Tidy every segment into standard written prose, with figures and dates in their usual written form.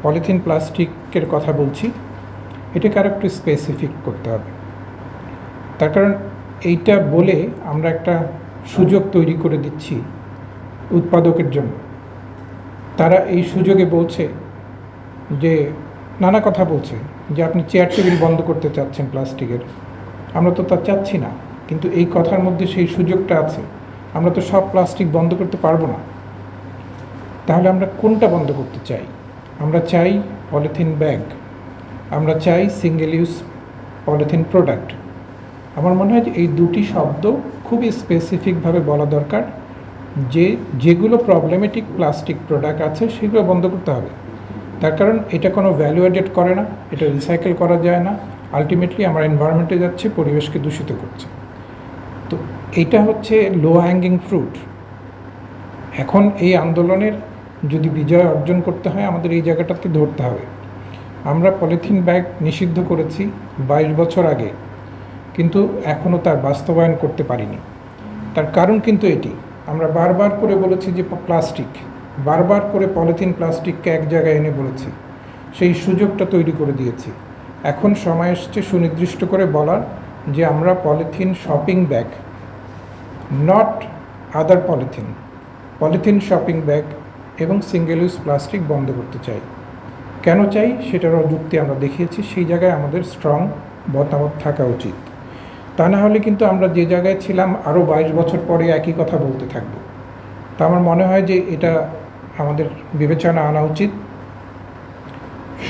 Polythene প্লাস্টিকের কথা বলছি, এটাকে আর একটু স্পেসিফিক করতে হবে। তার কারণ এইটা বলে আমরা একটা সুযোগ তৈরি করে দিচ্ছি উৎপাদকের জন্য। তারা এই সুযোগে বলছে যে নানা কথা বলছে যে আপনি চেয়ার টেবিল বন্ধ করতে চাচ্ছেন প্লাস্টিকের, আমরা তো তা চাচ্ছি না, কিন্তু এই কথার মধ্যে সেই সুযোগটা আছে। আমরা তো সব প্লাস্টিক বন্ধ করতে পারবো না। তাহলে আমরা কোনটা বন্ধ করতে চাই? আমরা চাই পলিথিন ব্যাগ, আমরা চাই সিঙ্গেল ইউজ পলিথিন প্রোডাক্ট। আমার মনে হয় যে এই দুটি শব্দ খুবই স্পেসিফিকভাবে বলা দরকার, যেগুলো প্রবলেমেটিক প্লাস্টিক প্রোডাক্ট আছে সেগুলো বন্ধ করতে হবে। তার কারণ এটা কোনো ভ্যালু অ্যাডেড করে না, এটা রিসাইকেল করা যায় না, আলটিমেটলি আমার এনভায়রনমেন্টে যাচ্ছে, পরিবেশকে দূষিত করছে। তো এইটা হচ্ছে লো হ্যাঙ্গিং ফ্রুট। এখন এই আন্দোলনের যদি বিজয় অর্জন করতে হয় আমাদের এই জায়গাটাকে ধরতে হবে। আমরা পলিথিন ব্যাগ নিষিদ্ধ করেছি 22 বছর আগে, কিন্তু এখনও তার বাস্তবায়ন করতে পারিনি। তার কারণ কিন্তু এটি, আমরা বারবার করে বলেছি যে প্লাস্টিক, বারবার করে পলিথিন প্লাস্টিককে এক জায়গায় এনে বলেছি, সেই সুযোগটা তৈরি করে দিয়েছি। এখন সময় এসছে সুনির্দিষ্ট করে বলার যে আমরা polythene shopping bag, not other polythene shopping bag এবং সিঙ্গেল ইউজ প্লাস্টিক বন্ধ করতে চাই। কেন চাই সেটারও যুক্তি আমরা দেখিয়েছি, সেই জায়গায় আমাদের স্ট্রং মতামত থাকা উচিত। তা না হলে কিন্তু আমরা যে জায়গায় ছিলাম আরও 22 বছর পরে একই কথা বলতে থাকব। তা আমার মনে হয় যে এটা আমাদের বিবেচনা আনা উচিত।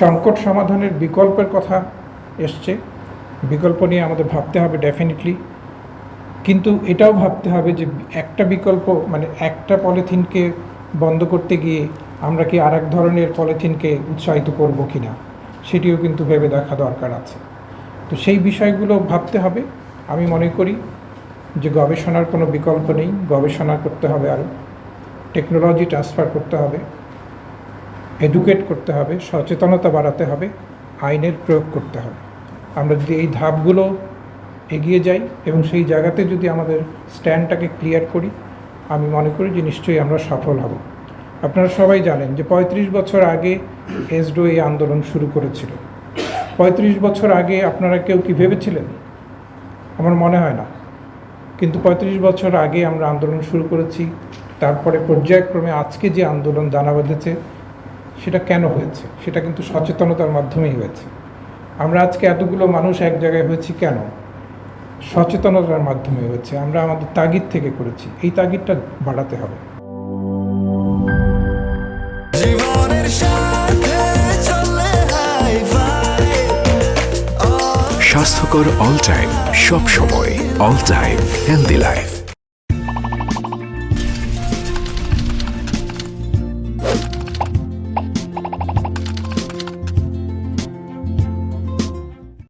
সংকট সমাধানের বিকল্পের কথা এসছে, বিকল্প নিয়ে আমাদের ভাবতে হবে ডেফিনেটলি, কিন্তু এটাও ভাবতে হবে যে একটা বিকল্প মানে একটা পলিথিনকে বন্ধ করতে গিয়ে আমরা কি আর এক ধরনের পলিথিনকে উৎসাহিত করব কি না, সেটিও কিন্তু ভেবে দেখা দরকার আছে। তো সেই বিষয়গুলো ভাবতে হবে। আমি মনে করি যে গবেষণার কোনো বিকল্প নেই, গবেষণা করতে হবে, আরও টেকনোলজি ট্রান্সফার করতে হবে, এডুকেট করতে হবে, সচেতনতা বাড়াতে হবে, আইনের প্রয়োগ করতে হবে। আমরা যদি এই ধাপগুলো এগিয়ে যাই এবং সেই জায়গাতে যদি আমাদের স্ট্যান্ডটাকে ক্লিয়ার করি, আমি মনে করি যে নিশ্চয়ই আমরা সফল হব। আপনারা সবাই জানেন যে 35 বছর আগে এসডো এই আন্দোলন শুরু করেছিল। 35 বছর আগে আপনারা কেউ কি ভেবেছিলেন? আমার মনে হয় না। কিন্তু 35 বছর আগে আমরা আন্দোলন শুরু করেছি, তারপরে পর্যায়ক্রমে আজকে যে আন্দোলন দানা বেঁধেছে সেটা কেন হয়েছে? সেটা কিন্তু সচেতনতার মাধ্যমেই হয়েছে। আমরা আজকে এতগুলো মানুষ এক জায়গায় হয়েছি কেন? সচেতনতার মাধ্যমে হয়েছে। আমরা আমাদের তাগিদ থেকে করেছি, এই তাগিদটা বাড়াতে হবে। স্বাস্থ্যকর অল টাইম, সব সময় অল টাইম হেলদি লাইফ।